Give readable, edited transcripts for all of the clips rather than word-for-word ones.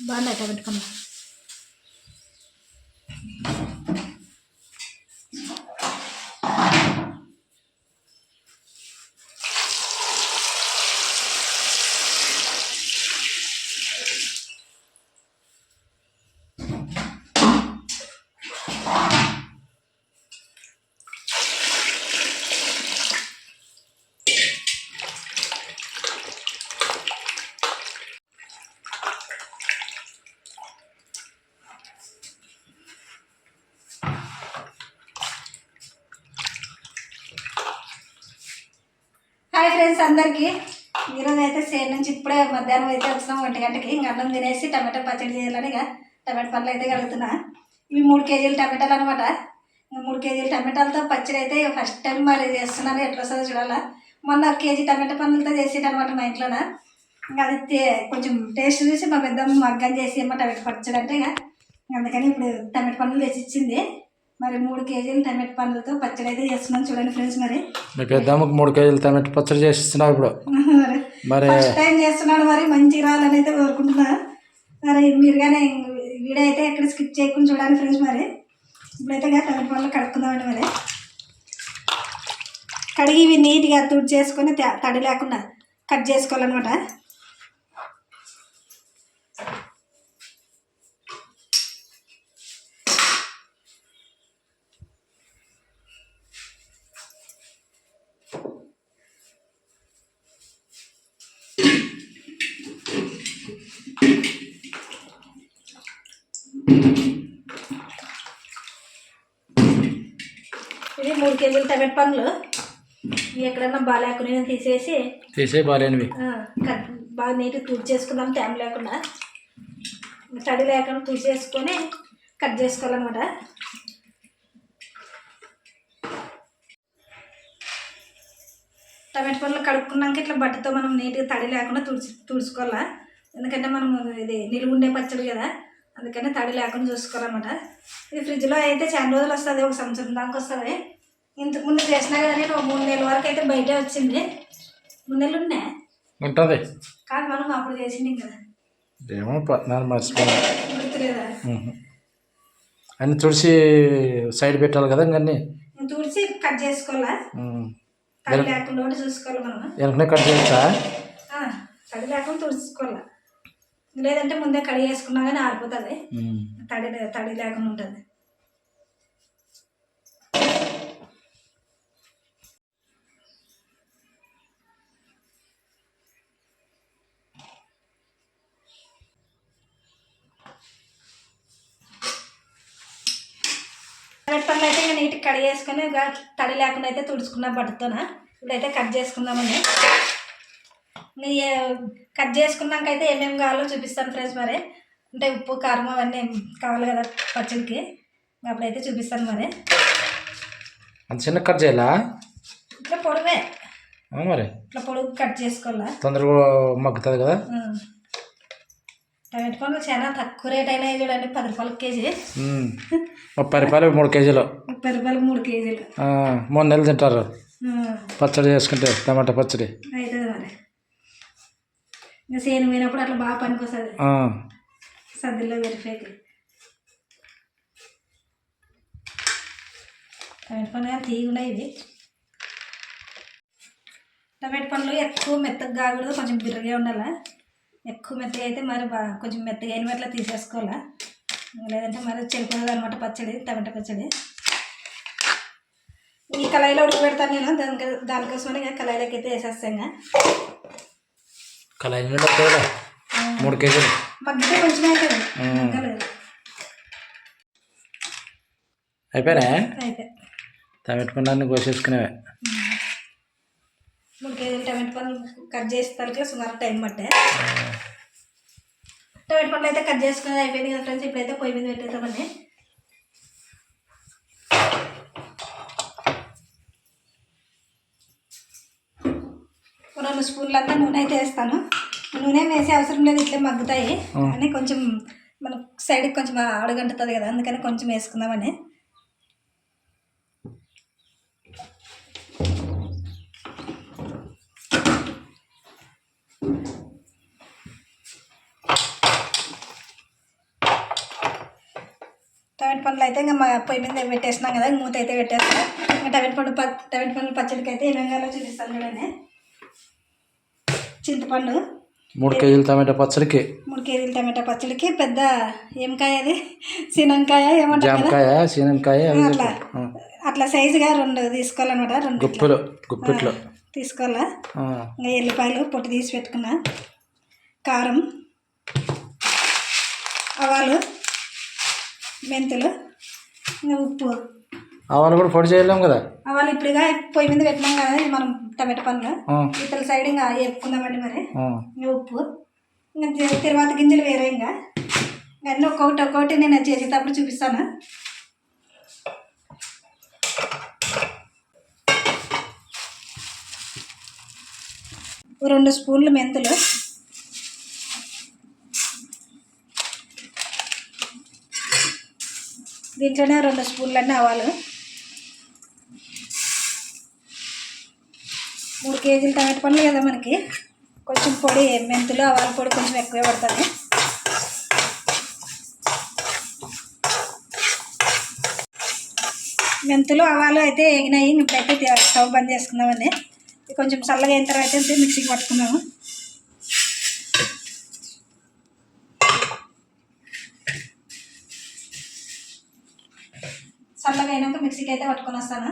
బాగున్నాయి టమాటా పళ్ళు. Hi friends అందరికీ. ఈరోజు అయితే సేల్ నుంచి ఇప్పుడే మధ్యాహ్నం అయితే వచ్చినాం 1 గంటకి. ఇంకా అన్నం తినేసి టమాటా పచ్చడి చేయాలని ఇక టమాటా పళ్ళు అయితే కలుగుతున్నా. ఇవి 3 కేజీలు టమాటాలు అనమాట. 3 కేజీల టమాటాలతో పచ్చడి అయితే ఫస్ట్ టైం మరి చేస్తున్నాను. ఎట్లా వస్తుందో చూడాలా. మొన్న 1 కేజీ టమాటా పళ్ళతో చేసేటనమాట మా ఇంట్లోన. ఇంకా అది కొంచెం టేస్ట్ చూసి మా పెద్దమ్మ మగ్గం చేసి అమ్మ టమాటా పచ్చడి అంటే ఇక అందుకని ఇప్పుడు టమాటా పళ్ళు తెచ్చి ఇచ్చింది. మరి 3 కేజీలు టమాటా పండ్లతో పచ్చడి అయితే చేస్తున్నాను. చూడండి ఫ్రెండ్స్. మరి మీ పెద్దమ్మకి 3 కేజీలు టమాటా పచ్చడి చేసిస్తున్నావు ఇప్పుడు. మరి ఫస్ట్ టైం చేస్తున్నాను. మరి మంచిగా రావాలని అయితే కోరుకుంటున్నా. మరి మీరు కానీ వీడియో అయితే ఎక్కడ స్కిప్ చేయకుండా చూడండి ఫ్రెండ్స్. మరి ఇప్పుడైతే టమాటా పండ్లు కడుక్కుందామండి. మరి కడిగి ఇవి నీట్గా తుడి చేసుకొని తడి లేకుండా కట్ చేసుకోవాలన్నమాట. ఇది 3 కేజీలు టమాటా పండ్లు. ఇవి ఎక్కడన్నా బాగాలేకుండా తీసేసి బాగాలేనివి బాగా నీట్గా తుడి చేసుకుందాం. టైం లేకుండా తడి లేకుండా తుడి చేసుకొని కట్ చేసుకోవాలన్నమాట. టమాటా పండ్లు కడుక్కున్నాక ఇట్లా బట్టతో మనం నీట్గా తడి లేకుండా తుడుచుకోవాలా. ఎందుకంటే మనం ఇది నిలువ ఉండే పచ్చడి కదా, అందుకని తడి లేకుండా చూసుకోవాలన్నమాట. ఇది ఫ్రిడ్జ్లో అయితే చాలా రోజులు వస్తుంది, 1 సంవత్సరం దాకా వస్తుంది. ఇంతకుముందు చేసినా కదా నేను 3 నెలల వరకు అయితే బయటే వచ్చింది. 3 నెలలు ఉన్నాయి ఉంటుంది కాదు, మనం అప్పుడు చేసింది కదా. ఏమో గుర్తులేదా? అన్ని తుడిచి సైడ్ పెట్టాలి కదా. ఇంకన్నీ తుడిచి కట్ చేసుకోవాలా. తడి లేకుండా కూడా చూసుకోవాలి మనం. వెనకనే కట్ చేయొచ్చా? తడి లేకుండా తుడుచుకోవాలా. లేదంటే ముందే కడిగి వేసుకున్నా కానీ ఆరిపోతుంది. తడి లేకుండా ఉంటుంది. టమాటా పళ్ళు అయితే ఇంకా నీట్గా కడిగి వేసుకొని తడి లేకుండా అయితే తుడుచుకున్న బట్టతోన ఇప్పుడైతే కట్ చేసుకుందామని. కట్ చేసుకున్నాక అయితే ఏమేమి కావాలో చూపిస్తాను ఫ్రెండ్స్. మరి అంటే ఉప్పు కారం అవన్నీ కావాలి కదా పచ్చడికి, అప్పుడైతే చూపిస్తాను. మరి అంత చిన్న కట్ చేయాలా? ఇట్లా పొడవే, మరి ఇట్లా పొడుగు కట్ చేసుకోవాలా, తొందరగా మగ్గుతుంది కదా. టమాటా పండ్లు చాలా తక్కువ రేట్ అయినాయి చూడండి. 10 రూపాయలు కేజీ. 30 రూపాయలు 3 కేజీలు. 30 రూపాయలు 3 కేజీలు. 3 నెలలు తింటారు పచ్చడి చేసుకుంటే. టమాటా పచ్చడి అవుతుంది. మరి ఇంకా సేను పోయినప్పుడు అట్లా బాగా పనికి వస్తుంది. సద్దుల్లో వెరిఫైకి టమాటా పండ్లు తీయకుండా ఇవి. టమాటా పండ్లు ఎక్కువ మెత్తగా కాకూడదు, కొంచెం బిర్రగా ఉండాలి. ఎక్కువ మెత్తగా అయితే మరి కొంచెం మెత్తగా అయిన అట్లా తీసేసుకోవాలా. లేదంటే మరి చెడిపోతుంది అనమాట పచ్చడి, టమాటా పచ్చడి. ఈ కళాయిలో ఉడకబెడతాను నేను. దానికోసమని కళాయిలోకి అయితే వేసేస్తాను. కళాయి 3 కేజీలు మగ్గితే కొంచెం అవుతుంది. అయిపోయినా అయితే టమాటా పండ్లన్నీ కోసేసుకునేవే. 3 కేజీలు టమాటా పండ్లు కట్ చేసేసరికి సుమారు టైం పట్టే. టమాటా పండ్లు అయితే కట్ చేసుకుని అయిపోయింది కదా ఫ్రెండ్స్. ఇప్పుడైతే పొయ్యి మీద పెట్టేద్దామని. ఒక 2 స్పూన్లు అంతా నూనె అయితే వేస్తాను. నూనె వేసే అవసరం లేదు, ఇట్లే మగ్గుతాయి అని. కొంచెం మన సైడ్కి కొంచెం అడుగంటుతుంది కదా, అందుకని కొంచెం వేసుకుందామని. టమాటా పండ్లు అయితే ఇంకా మా పొయ్యి మీద పెట్టేసినాం కదా, మూత అయితే పెట్టేస్తాం. ఇంకా టమాటా పండ్లు పచ్చడికి అయితే ఏమేమి చూపిస్తాను చూడండి. చింతపండు 3 కేజీల టమాటా పచ్చడికి 3 కేజీల టమాటా పచ్చడికి పెద్ద ఏం కాయ అది, సీనంకాయ ఏమంటారు, జామకాయ, సీనంకాయ అట్లా సైజుగా 2 తీసుకోవాలన్నమాట. 2 గుప్పిట్లు తీసుకోవాలా. ఇంకా ఎల్లిపాయలు పొట్టు తీసి పెట్టుకున్నా, కారం, ఆవాలు, మెంతులు, ఇంకా ఉప్పు. ఆవాలు కూడా పొడి చేయలేం కదా. ఆవాలు ఇప్పుడుగా పొయ్యి మీద పెట్టినాం కదా, ఇది మనం టమాటా పండ్లు ఇతల సైడ్ ఇంకా వేపుకుందామండి. మరి ఇంకా ఉప్పు, ఇంకా తర్వాత గింజలు వేరే. ఇంకా అన్నీ ఒక్కొక్కటి నేను చేసేటప్పుడు చూపిస్తాను. ఓ 2 స్పూన్లు మెంతులు, దీంట్లోనే 2 స్పూన్లన్నీ ఆవాలు. 3 కేజీలు టమాటా పండ్లు కదా మనకి, కొంచెం పొడి మెంతులు ఆవాల పొడి కొంచెం ఎక్కువే పడుతుంది. మెంతులు ఆవాలు అయితే వేగినాయి. ఇప్పుడైతే స్టవ్ బంద్ చేసుకుందామండి. కొంచెం చల్లగా అయిన తర్వాత అయితే మిక్సీకి పట్టుకున్నాము. చల్లగా అయినాక మిక్సీకి అయితే పట్టుకొని వస్తాను.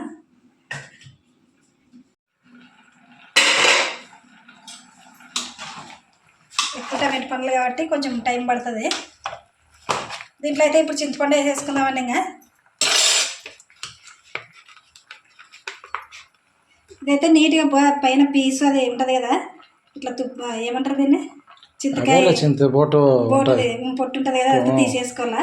ఎక్కువ టమాటా పండ్లు కాబట్టి కొంచెం టైం పడుతుంది. దీంట్లో అయితే ఇప్పుడు చింతపండు వేసేసుకుందామండి. ఇంకా ఇదైతే నీట్గా పైన పీసు అది ఉంటుంది కదా, ఇట్లా ఏమంటారు దీన్ని, చింతకాయ పొట్టు ఉంటుంది కదా, అది తీసేసుకోవాలా.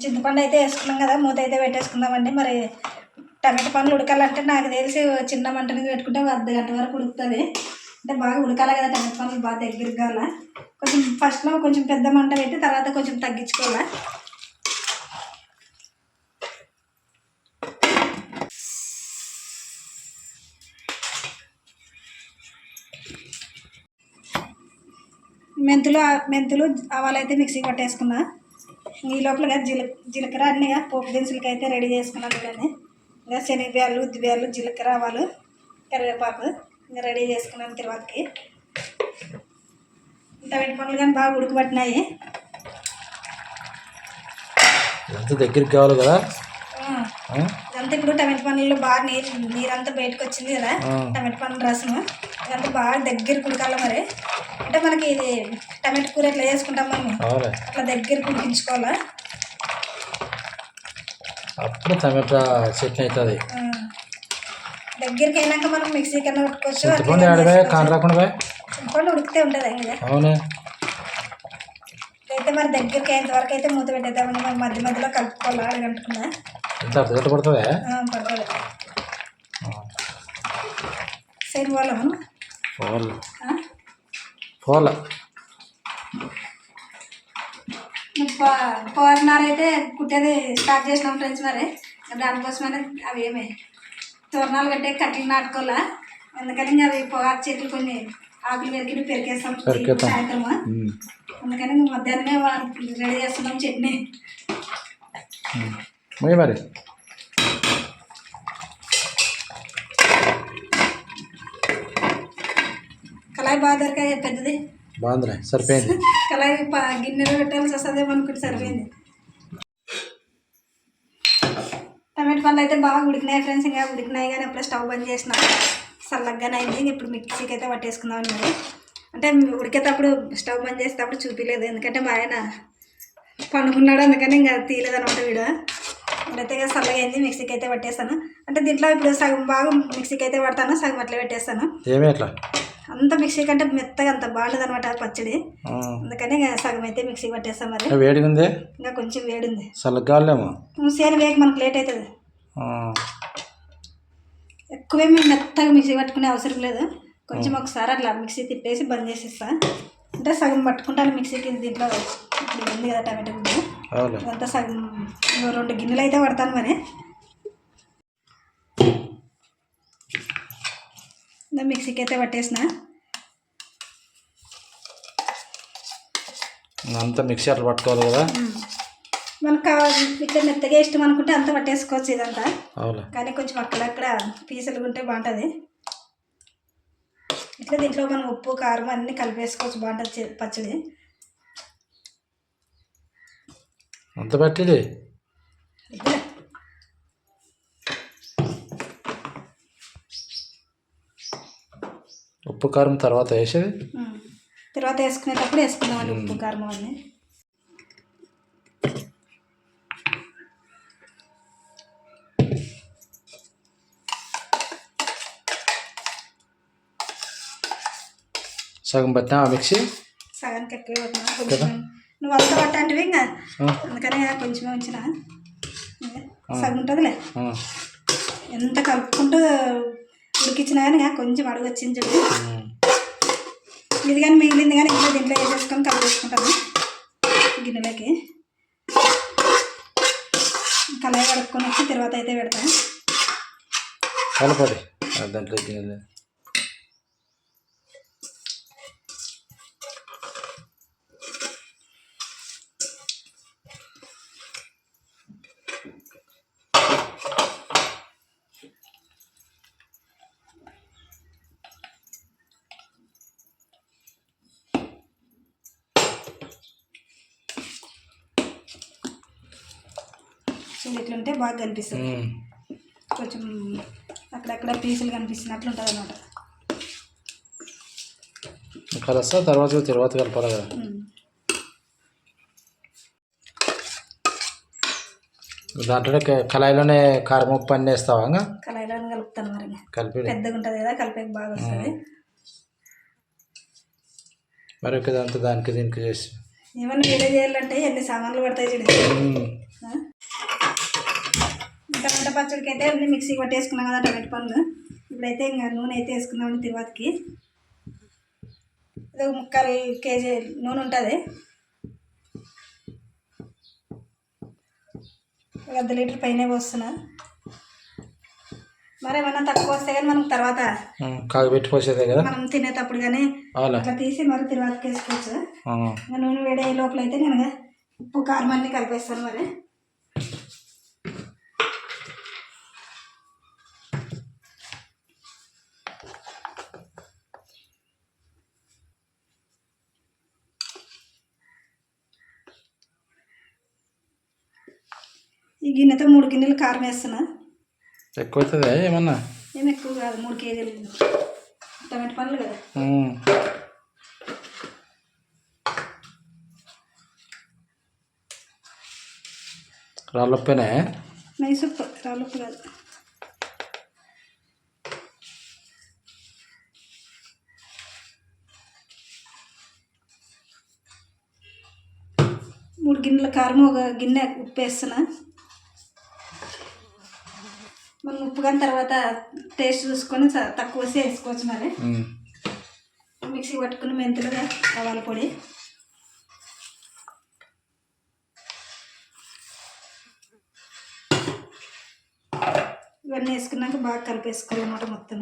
చింతపండు అయితే వేసుకున్నాం కదా, మూత అయితే పెట్టేసుకుందామండి. మరి టమాటా పండ్లు ఉడకాలంటే నాకు తెలిసి చిన్న మంట మీద పెట్టుకుంటే 1 గంట వరకు ఉడుకుతుంది. అంటే బాగా ఉడకాలి కదా, టమాటా పండ్లు బాగా దగ్గరికి కావాలా. కొంచెం ఫస్ట్లో కొంచెం పెద్ద మంట పెట్టి తర్వాత కొంచెం తగ్గించుకోవాలా. మెంతులు ఆవాలు అయితే మిక్సీ పట్టేసుకున్నా. ఈ లోపలగా జీలకర్ర అన్నీ పోపు దినుసులకి అయితే రెడీ చేసుకున్నాను కానీ, ఇంకా శనగబ్యాలు, ఉద్దిబ్యాలు, జీలకర్ర, ఆవాలు, కరివేపాకు ఇంకా రెడీ చేసుకున్నాను. తర్వాతకి టమాటా పండ్లు కానీ బాగా ఉడకబట్టినాయి. ఎంత దగ్గరికి కావాలి కదా. ఇదంతా ఇప్పుడు టమాటా పండ్లలో బాగా నీరంతా బయటకు వచ్చింది కదా, టమాటా పండ్ల రసము ఇదంతా బాగా దగ్గరికి ఉడకాలి. మరి అంటే మనకి ఇది టమాటా కూర ఎట్లా చేసుకుంటాం మనం, అట్లా దగ్గరికి ఉడికించుకోవాలా. అప్పుడు టమాటా చట్నీ అవుతుంది. దగ్గరికి అయినాక మనం మిక్సీ కన్నా ఉట్టుకోవచ్చు. చింతపండు ఉడికితే ఉంటుంది కదా. అవును. అయితే మరి దగ్గరికి అయినంత వరకు అయితే మూత పెట్టేద్దామని మనం మధ్య మధ్యలో కలుపుకోవాలి. అడగంటున్నా పడుతుంది. సైడ్ పోవాలా మనం పోర్నార్ అయితే కుట్టేది స్టార్ట్ చేసినాం ఫ్రెండ్స్. మరి దానికోసమనే అవి ఏమి తోరణాలు కట్టే కట్టెలు నాటుకోవాలా. అందుకని ఇంకా అవి పొగాకు చెట్లు కొన్ని ఆకులు పెరికేస్తాం సాయంత్రము. అందుకని మధ్యాహ్నమే రెడీ చేస్తున్నాం చట్నీ. మరి కళాయి బాగా దొరికాయ పెద్దది బాగుంది, సరిపోయింది. కళాయి గిన్నెలో పెట్టాల్సి వస్తుందేమో అనుకుంటే సరిపోయింది. టమాటా పండ్లు అయితే బాగా ఉడికినాయి ఫ్రెండ్స్. ఇంకా ఉడికినాయి కానీ అప్పుడు స్టవ్ బంద్ చేసిన చల్లగానే అయింది. ఇప్పుడు మిక్సీకి అయితే పట్టేసుకుందామని. మరి అంటే ఉడికేటప్పుడు స్టవ్ బంద్ చేసేటప్పుడు చూపించలేదు, ఎందుకంటే మా ఆయన పండుకున్నాడు, అందుకని ఇంకా తీయలేదు అనమాట వీడు. ఇప్పుడైతే ఇక చల్లగా అయింది, మిక్సీకి అయితే పట్టేస్తాను. అంటే దీంట్లో ఇప్పుడు సగం బాగా మిక్సీకి అయితే పడతాను, సగం అట్లా పెట్టేస్తాను. అంత మిక్సీ కంటే మెత్తగా అంత బాగుండదు అనమాట పచ్చడి, అందుకని ఇంకా సగం అయితే మిక్సీ పట్టేస్తాం. మరి వేడిగా ఉంది, ఇంకా కొంచెం వేడి ఉంది. సేను వేగి మనకు లేట్ అవుతుంది. ఎక్కువేమి మెత్తగా మిక్సీ పట్టుకునే అవసరం లేదు, కొంచెం ఒకసారి అట్లా మిక్సీ తిప్పేసి బంద్ చేసేస్తా. అంటే సగం పట్టుకుంటాను మిక్సీకి. దీంట్లో ఇప్పుడు ఉంది కదా టమాటా గుడ్డు, అవును. అంతా సగం 2 గిన్నెలు అయితే పడతాను మరి. మిక్సీకి అయితే పట్టేసిన. అంతా మిక్సీ అట్లా పట్టుకోవాలి కదా. మనకు ఇట్లా మెత్తగా ఇష్టం అనుకుంటే అంతా పట్టేసుకోవచ్చు ఇదంతా. అవును. కానీ కొంచెం అక్కడక్కడ పీసులు ఉంటే బాగుంటుంది. ఇట్లా దీంట్లో మనం ఉప్పు కారం అన్నీ కలిపేసుకోవచ్చు, బాగుంటుంది పచ్చడి. అంత పట్టిది ఉప్పు కారం తర్వాత వేసేది. తర్వాత వేసుకునేటప్పుడు వేసుకుందామండి ఉప్పు కారం అన్నీ. సగం పట్టినా మిక్సీ, సగానికి ఎక్కువ పట్టినా. కొంచెం నువ్వు అంత పట్టంటివి ఇంకా, అందుకని కొంచెమే ఉంచిన. సగం ఉంటుందిలే. ఎంత కలుపుకుంటూ ఉడికించినా కానీ కొంచెం అడుగు వచ్చింది చూడు. ఇది కానీ మిగిలింది కానీ ఇంకా దీంట్లో వేసేసుకొని కలిపేసుకుంటాను గిన్నెలోకి. కళాయి కడుక్కొని వచ్చి తర్వాత అయితే పెడతాను. కలపడి దాంట్లో గిన్నెలు. ఇట్లుంటే బాగా కనిపిస్తుంది. కొంచెం అక్కడక్కడ పీసులు కనిపిస్తున్నట్లు ఉంటుంది అన్నమాట. కలుస్తా తర్వాత కలపాలి కదా. దాంట్లో కళాయిలోనే కారం ఉప్పు అన్నీ వేస్తావా? కళాయిలోనే కలుపుతాను మరి. కలిపి పెద్దగా ఉంటుంది కదా, కలిపేకి బాగా వస్తుంది. మరి దాంతో దానికి దీనికి చేసి ఏమన్నా వేరే చేయాలంటే ఎన్ని సామాన్లు పడతాయి చూడు. టమాటా పచ్చడికి అయితే అన్ని మిక్సీ పట్టేసుకున్నాం కదా టమాటా పండ్లు. ఇప్పుడైతే ఇంకా నూనె అయితే వేసుకుందామండి తిరువాతికి. ఇది 3/4 కేజీ నూనె ఉంటుంది. 1/2 లీటర్ పైన పోస్తున్నా. మరి ఏమన్నా తక్కువ వస్తే కానీ మనం తర్వాత కాగబెట్టి పోసేదే కదా, మనం తినేటప్పుడు కానీ అట్లా తీసి మరి తిరువాతికి వేసుకోవచ్చు. నూనె వేడే లోపల అయితే నేను ఉప్పు కారం అన్నీ కలిపేస్తాను మరి. ఈ గిన్నెతో 3 గిన్నెలు కారం వేస్తున్నా. ఎక్కువ అవుతుంది ఏమన్నా? ఏమి ఎక్కువ కాదు, 3 కేజీలు టమాటా పండ్లు కదా. రాళ్ళుప్పేనా? మైసూప్, రాళ్ళుప్పు కాదు. మూడు గిన్నెల కారం, 1 గిన్నె ఉప్పు వేస్తున్నా. మనం ఉప్పు కానీ తర్వాత టేస్ట్ చూసుకొని తక్కువ వేసుకోవచ్చు మరి. మిక్సీ పట్టుకుని మెంతులు, ఆవాల పొడి, ఇవన్నీ వేసుకున్నాక బాగా కలిపేసుకోవాలన్నమాట మొత్తం.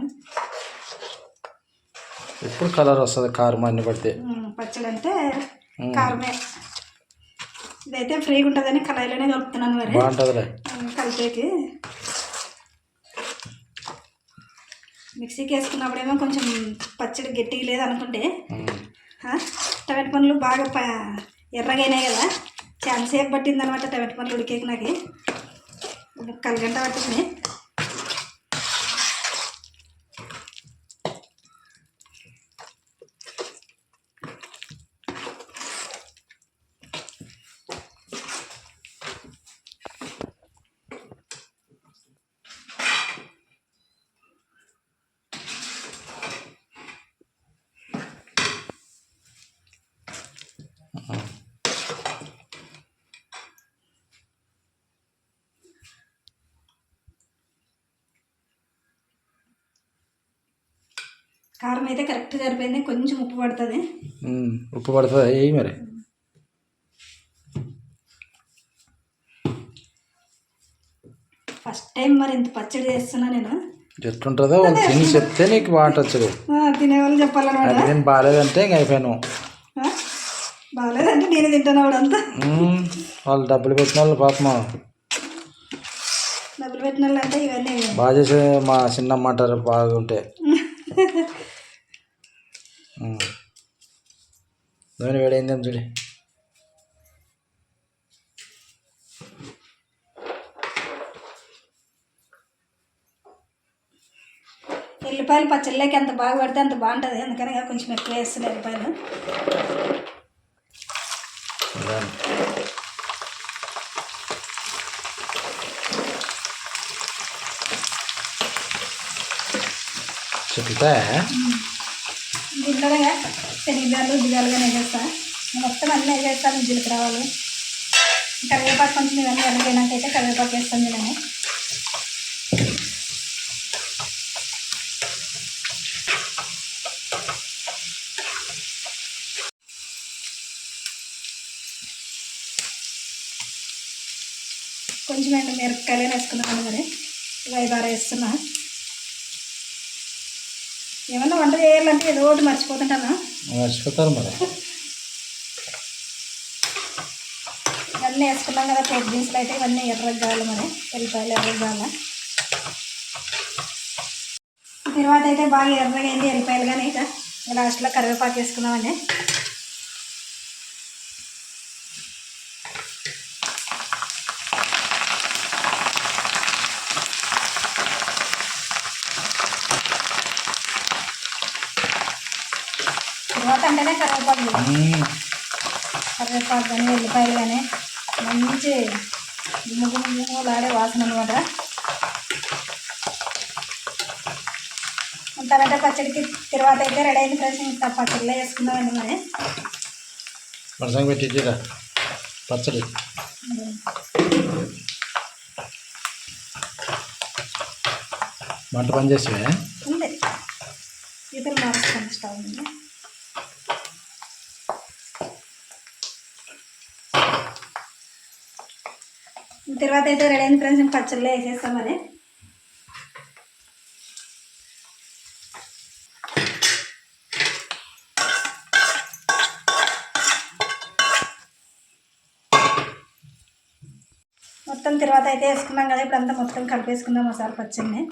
ఎప్పుడు కలర్ వస్తుంది కారం అన్ని పడితే. పచ్చడి అంటే కారమే. ఇదైతే ఫ్రీగా ఉంటుందని కళాయిలోనే కలుపుతున్నాను మరి. బాగుంటుందిలే కలిపేకి. మిక్సీకి వేసుకున్నప్పుడేమో కొంచెం పచ్చడి గట్టిగా లేదనుకుంటే టమాటా పండ్లు బాగా ఎర్రగైనాయి కదా, చాలా సేపు పట్టింది అనమాట టమాటా పండ్లు ఉడికేకి. నాకు 1/4 గంట పట్టింది. కారం అయితే కరెక్ట్ సరిపోయింది. కొంచెం ఉప్పు పడుతుంది. ఉప్పు పడుతుంది మరి. ఫస్ట్ టైం మరి ఇంత పచ్చడి చేస్తున్నా నేను. ఎట్లుంటుందో వాళ్ళు తిని చెప్తే నీకు బాగుంటుంది. తినేవాళ్ళు చెప్పాలన్నమాట. అదేం బాగాలేదంటే ఇంక అయిపోయాను. బాగాలేదంటే నేను తింటాను అప్పుడంతా. వాళ్ళు డబ్బులు పెట్టిన వాళ్ళు పాపమా, డబ్బులు పెట్టిన వాళ్ళు అంటే ఇవన్నీ బాగా చేసే మా చిన్నమ్మ అంటారు బాగుంటే. నూనె వేడైందేం చూడి. ఎల్లిపాయలు పచ్చళ్ళకి ఎంత బాగా పడితే అంత బాగుంటుంది. అందుకని కొంచెం ఎక్కువ వేస్తున్నాయి ఎల్లిపాయలు. చెప్తా దీంట్లోనే శనగలు ఉద్దిగాలుగా వేసేస్తాను. మొత్తం అన్నీ వేసేస్తాను. జీలకర్ర ఆవాలు, కరివేపాకు కొంచెం ఇవన్నీ ఎర్రగైనాకైతే కరివేపాకు వేస్తాను నేను. కొంచెం మిరపకాయలు వేసుకున్నాను. మరి 5-6 వేస్తున్నా. ఏమన్నా వంట చేయాలంటే ఏదో ఒకటి మర్చిపోతుంటాను. మర్చిపోతారు మరి. ఇవన్నీ వేసుకున్నాం కదా పోపు దినుసులు అయితే ఇవన్నీ ఎర్రగా కావాలి. మరి ఎల్లిపాయలు ఎర్రగా కావాలి. తర్వాత అయితే బాగా ఎర్రగా అయింది ఎల్లిపాయలు. కానీ ఇక లాస్ట్లో కరివేపాకు వేసుకున్నామండి. తర్వాత అంటేనే కరివేపాకు కానీ ఎల్లిపాయలు కానీ మంచి గుమ్ములాడే వాసన అనమాట. టమాటా పచ్చడికి తర్వాత అయితే రెడీ అయిన ఫ్రెండ్స్. ఇంకా పచ్చడిలో వేసుకుందామండి. మరి మరసంగా పెట్టిరా పచ్చడి. మంట పని చేసి ఉంది. ఇతరులు మారుస్తాను స్టవ్ ఉంది. తర్వాత అయితే రెడీ అయిన ఫ్రెండ్స్ పచ్చడిలో వేసేస్తాం. మరి మొత్తం తర్వాత అయితే వేసుకున్నాం కదా. ఇప్పుడు అంతా మొత్తం కలిపేసుకుందాం మసాలా పచ్చడిని.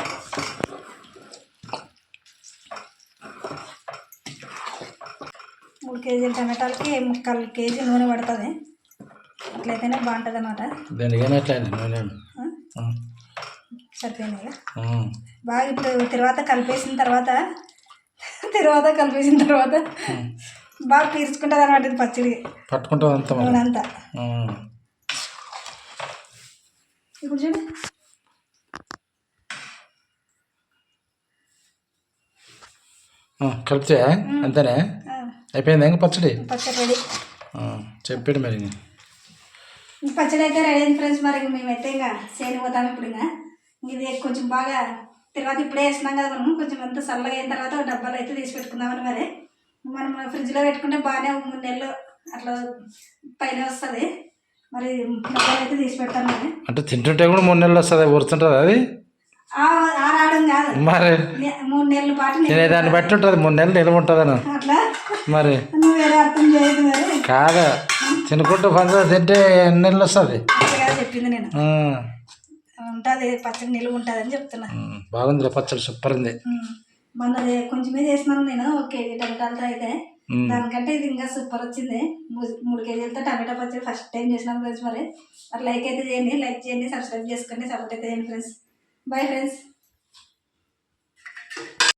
మూడు కేజీల టమాటాలకి 3/4 కేజీ నూనె పడుతుంది. అట్లయితేనే బాగుంటుంది అన్నమాట. సరిపోయింది కదా బాగా. ఇప్పుడు తర్వాత కలిపేసిన తర్వాత బాగా పీల్చుకుంటుంది అన్నమాట. ఇది పచ్చడి పట్టుకుంటుంది అంతా. ఇప్పుడు చూడు కలిపితే అంతేనే అయిపోయింది. ఇంకా పచ్చడి రెడీ చెప్పాడు మరి. పచ్చడి అయితే రెడీ అయింది ఫ్రెండ్స్. మరి మేమైతే ఇంకా సేను పోతాము. ఇప్పుడు ఇంకా ఇది కొంచెం బాగా తర్వాత ఇప్పుడే వేసినాం కదా మనం. కొంచెం అంత చల్లగా అయిన తర్వాత డబ్బాలు అయితే తీసి పెట్టుకుందామని. మరి మనం ఫ్రిడ్జ్లో పెట్టుకుంటే బాగానే 3 నెలలు అట్లా పైన వస్తుంది. మరి డబ్బాలు అయితే తీసి పెడతాను. మరి అంటే తింటుంటే కూడా 3 నెలలు వస్తుంది. ఊరుతుంటుంది అది రావడం కాదు. మరి 3 నెలల పాటు తినేదాన్ని బట్టి ఉంటుంది. 3 నెలలు నిల్వ ఉంటుందని అట్లా మరి నువ్వు వేరే అర్థం చేయదు. మరి కాదు తినుకుంటూ పంచదార తింటే ఎన్ని నెలలు వస్తుంది చెప్పింది నేను. ఉంటుంది పచ్చడి నిలువ ఉంటుంది అని చెప్తున్నా. బాగుంది పచ్చడి సూపర్ ఉంది. మొన్న కొంచెమే చేసినాను నేను 1 కేజీ టమాటాలతో. అయితే దానికంటే ఇది ఇంకా సూపర్ వచ్చింది. 3 కేజీలతో టమాటా పచ్చడి ఫస్ట్ టైం చేసినాను ఫ్రెండ్స్. మరి లైక్ అయితే చేయండి, సబ్స్క్రైబ్ చేసుకోండి, సపోర్ట్ అయితే చేయండి ఫ్రెండ్స్. Bye friends.